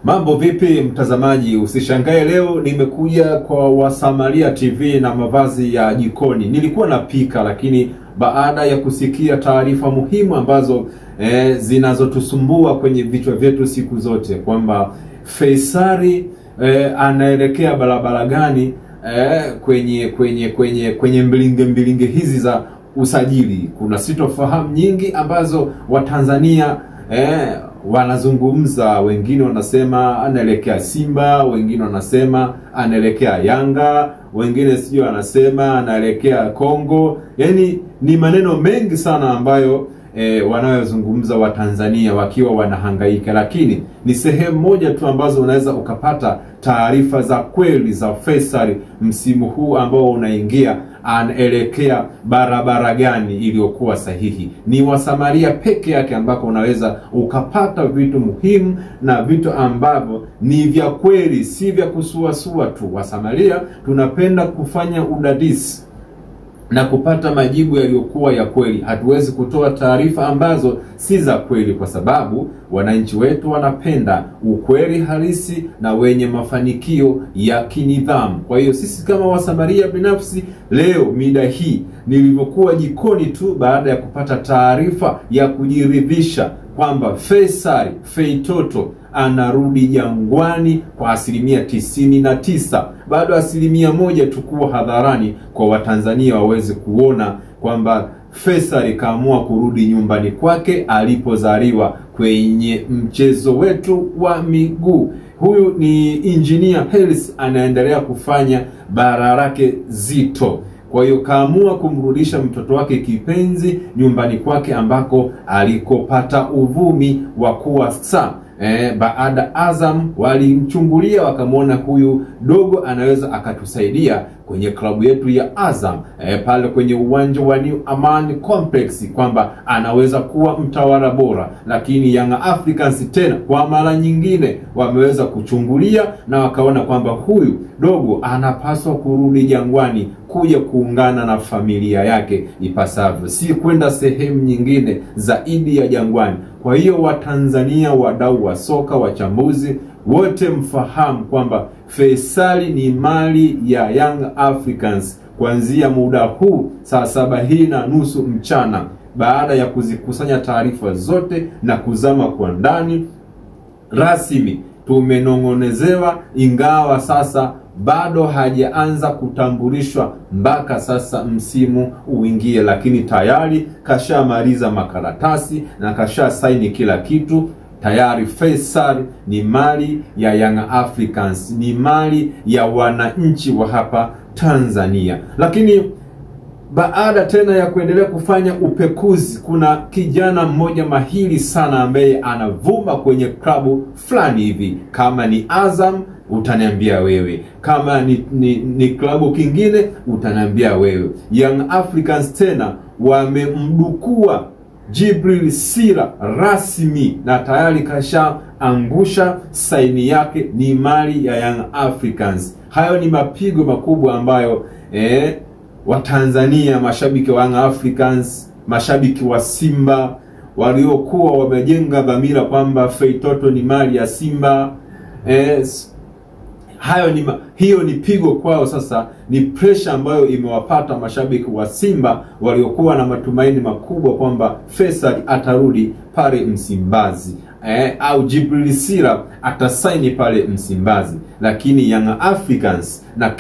Mambo vipi mtazamaji, usishangae leo nimekuja kwa Wasamaria TV na mavazi ya jikoni. Nilikuwa napika, lakini baada ya kusikia taarifa muhimu ambazo zinazotusumbua kwenye vichwa vyetu siku zote kwamba Faisal anaelekea barabara gani kwenye mbilinge hizi za usajili, kuna sitofahamu nyingi ambazo Watanzania wanazungumza. Wengine wanasema anaelekea Simba, wengine wanasema anaelekea Yanga, wengine sio anasema anaelekea Kongo. Yani ni maneno mengi sana ambayo wanayozungumza Watanzania wakiwa wanahangaika, lakini ni sehemu moja tu ambazo unaweza ukapata taarifa za kweli za Faisal msimu huu ambao unaingia. Anaelekea barabara gani iliyokuwa sahihi? Ni Wasamaria peke yake ambako unaweza ukapata vitu muhimu na vitu ambavyo ni vya kweli, si vya kusuasua tu. Wasamaria tunapenda kufanya udadisi na kupata majibu yaliyokuwa ya kweli. Hatuwezi kutoa taarifa ambazo si za kweli, kwa sababu wananchi wetu wanapenda ukweli halisi na wenye mafanikio ya kinidhamu. Kwa hiyo sisi kama Wasamaria binafsi, leo mida hii nilivyokuwa jikoni tu baada ya kupata taarifa ya kujiridhisha kwamba Faisal Feitoto anarudi Jangwani kwa 99%. Bado 1% tu kuwa hadharani kwa Watanzania waweze kuona kwamba Faisal kaamua kurudi nyumbani kwake alipozaliwa kwenye mchezo wetu wa miguu. Huyu ni Engineer Hersi, anaendelea kufanya bara lake zito. Kwa hiyo kaamua kumrudisha mtoto wake kipenzi nyumbani kwake ambako alikopata uvumi wa kuwa star. Baada Azam walimchungulia wakamwona huyu dogo anaweza akatusaidia kwenye klabu yetu ya Azam pale kwenye uwanja wa New Amaan Complex, kwamba anaweza kuwa mtawala bora. Lakini Young Africans tena kwa mara nyingine wameweza kuchungulia na wakaona kwamba huyu dogo anapaswa kurudi Jangwani kuja kuungana na familia yake ipasavyo, si kwenda sehemu nyingine zaidi ya Jangwani. Kwa hiyo Watanzania, wadau wa soka, wachambuzi wote mfahamu kwamba Faisal ni mali ya Young Africans kuanzia muda huu saa 7:30 mchana, baada ya kuzikusanya taarifa zote na kuzama kwa ndani. Rasmi tumenongonezewa, ingawa sasa bado hajaanza kutambulishwa mpaka sasa msimu uingie, lakini tayari kashamaliza makaratasi na kasha saini kila kitu. Tayari Faisal ni mali ya Young Africans, ni mali ya wananchi wa hapa Tanzania. Lakini baada tena ya kuendelea kufanya upekuzi, kuna kijana mmoja mahiri sana ambaye anavuma kwenye klabu fulani hivi. Kama ni Azam utaniambia wewe, kama ni klabu kingine utaniambia wewe. Young Africans tena wamemdukua Djibril Sira rasmi na tayari kasha angusha saini yake, ni mali ya Young Africans. Hayo ni mapigo makubwa ambayo Watanzania, mashabiki wa Young Africans, mashabiki wa Simba waliokuwa wamejenga dhamira kwamba Feitoto ni mali ya Simba, hiyo ni pigo kwao. Sasa ni pressure ambayo imewapata mashabiki wa Simba waliokuwa na matumaini makubwa kwamba Faisal atarudi pale Msimbazi, au Djibril Sira atasaini pale Msimbazi. Lakini Young Africans na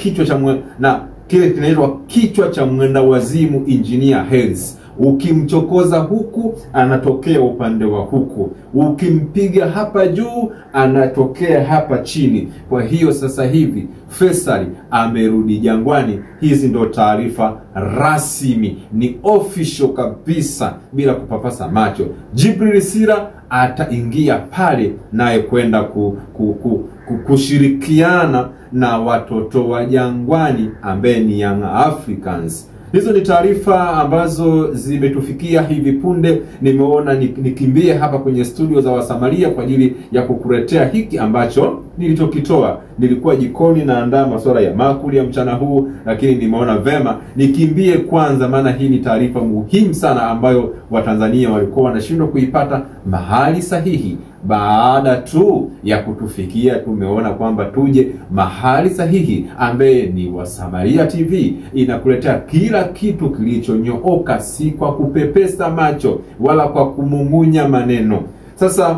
kile kinaitwa kichwa cha mwenda wazimu Engineer Hersi, ukimchokoza huku anatokea upande wa huku, ukimpiga hapa juu anatokea hapa chini. Kwa hiyo sasa hivi Faisal amerudi Jangwani. Hizi ndo taarifa rasmi, ni official kabisa bila kupapasa macho. Djibril Sira ataingia pale naye kwenda kushirikiana na watoto wa Jangwani ambaye ni Young Africans. Hizo ni taarifa ambazo zimetufikia hivi punde. Nimeona nikimbie hapa kwenye studio za Wasamaria kwa ajili ya kukuletea hiki ambacho nilichokitoa. Nilikuwa jikoni naandaa masuala ya makuli ya mchana huu, lakini nimeona vema nikimbie kwanza, maana hii ni taarifa muhimu sana ambayo Watanzania walikuwa wanashindwa kuipata mahali sahihi. Baada tu ya kutufikia, tumeona kwamba tuje mahali sahihi, ambaye ni Wasamaria TV. Inakuletea kila kitu kilichonyooka, si kwa kupepesa macho wala kwa kumumunya maneno. Sasa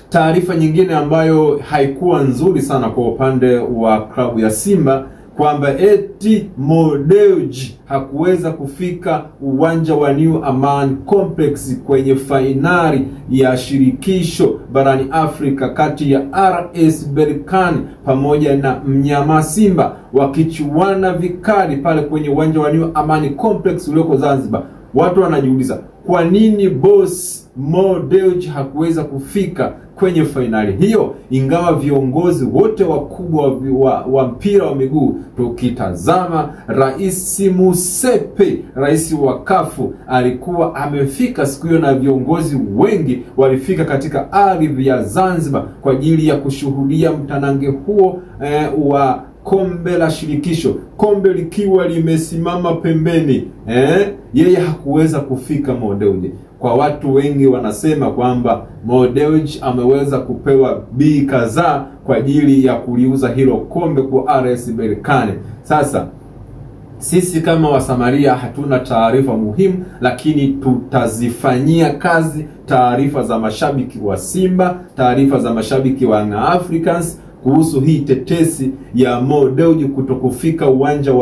taarifa nyingine ambayo haikuwa nzuri sana kwa upande wa klabu ya Simba, kwamba eti Mo Dewji hakuweza kufika uwanja wa New Amaan Complex kwenye fainali ya shirikisho barani Afrika kati ya RS Berkane pamoja na mnyama Simba, wakichuana vikali pale kwenye uwanja wa New Amaan Complex ulioko Zanzibar. Watu wanajiuliza kwa nini boss Mo Dewji hakuweza kufika kwenye fainali hiyo, ingawa viongozi wote wakubwa wa mpira wa miguu. Tukitazama Rais Musepe, rais wa kafu, alikuwa amefika siku hiyo, na viongozi wengi walifika katika ardhi ya Zanzibar kwa ajili ya kushuhudia mtanange huo wa kombe la shirikisho, kombe likiwa limesimama pembeni. Yeye hakuweza kufika Mo Dewji. Kwa watu wengi wanasema kwamba Mo Dewji ameweza kupewa bei kadhaa kwa ajili ya kuliuza hilo kombe kwa RS Berkane. Sasa sisi kama Wasamaria hatuna taarifa muhimu, lakini tutazifanyia kazi taarifa za mashabiki wa Simba, taarifa za mashabiki wa Young Africans kuhusu hii tetesi ya Mo Dewji kutokufika uwanja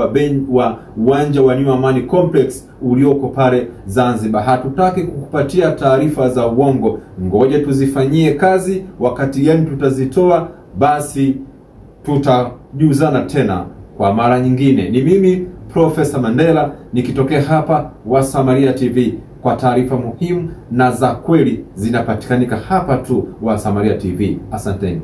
wa New Amaan Complex ulioko pale Zanzibar. Hatutaki kukupatia taarifa za uongo, ngoja tuzifanyie kazi. Wakati gani tutazitoa, basi tutajuzana tena kwa mara nyingine. Ni mimi Profesa Mandela nikitokea hapa Wasamaria TV. Kwa taarifa muhimu na za kweli zinapatikanika hapa tu Wasamaria TV. Asanteni.